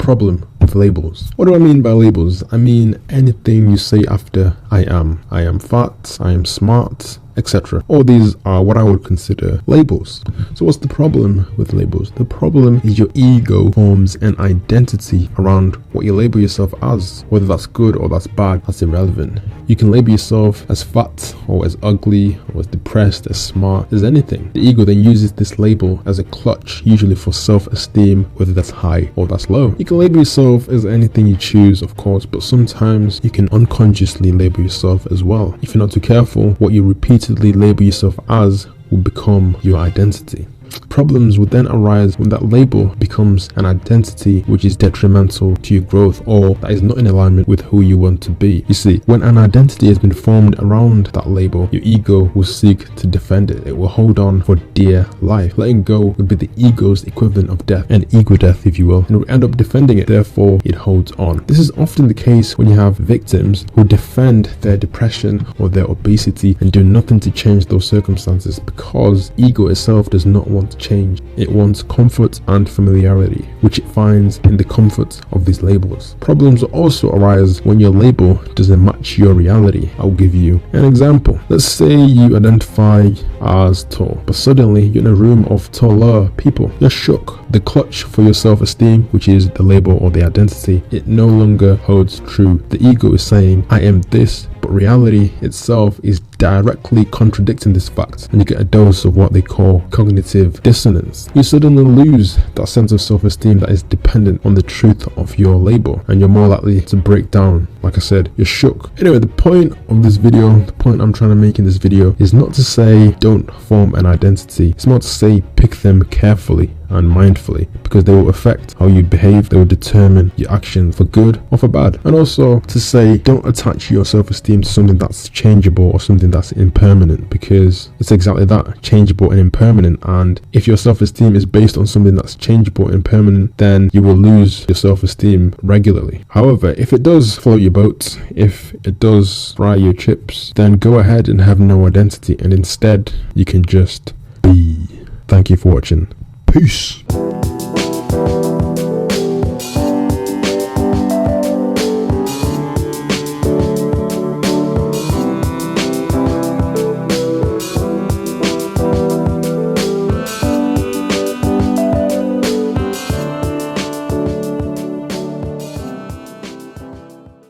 problem with labels. What do I mean by labels? I mean anything you say after I am fat, I am smart, etc. All these are what I would consider labels. So what's the problem with labels? The problem is your ego forms an identity around what you label yourself as. Whether that's good or that's bad, that's irrelevant. You can label yourself as fat or as ugly or as depressed, as smart, as anything. The ego then uses this label as a clutch, usually for self-esteem, whether that's high or that's low. You can label yourself as anything you choose, of course, but sometimes you can unconsciously label yourself as well. If you're not too careful, what you repeatedly label yourself as will become your identity. Problems would then arise when that label becomes an identity which is detrimental to your growth or that is not in alignment with who you want to be. You see, when an identity has been formed around that label, your ego will seek to defend it. It will hold on for dear life. Letting go would be the ego's equivalent of death, an ego death if you will, and it will end up defending it. Therefore, it holds on. This is often the case when you have victims who defend their depression or their obesity and do nothing to change those circumstances because ego itself does not want to change. It wants comfort and familiarity, which it finds in the comfort of these labels. Problems also arise when your label doesn't match your reality. I'll give you an example. Let's say you identify as tall, but suddenly you're in a room of taller people. You're shook. The clutch for your self-esteem, which is the label or the identity, it no longer holds true. The ego is saying, I am this, but reality itself is directly contradicting this fact, and you get a dose of what they call cognitive dissonance. You suddenly lose that sense of self-esteem that is dependent on the truth of your label, and you're more likely to break down. Like I said, you're shook. Anyway, the point of this video, the point I'm trying to make in this video is not to say don't form an identity. It's not to say pick them carefully and mindfully, because they will affect how you behave. They will determine your actions for good or for bad. And also to say don't attach your self-esteem to something that's changeable or something that's impermanent, because it's exactly that, changeable and impermanent. And if your self-esteem is based on something that's changeable and impermanent, then you will lose your self-esteem regularly. However, if it does float your boat, if it does fry your chips, then go ahead and have no identity, and instead you can just be. Thank you for watching. Peace.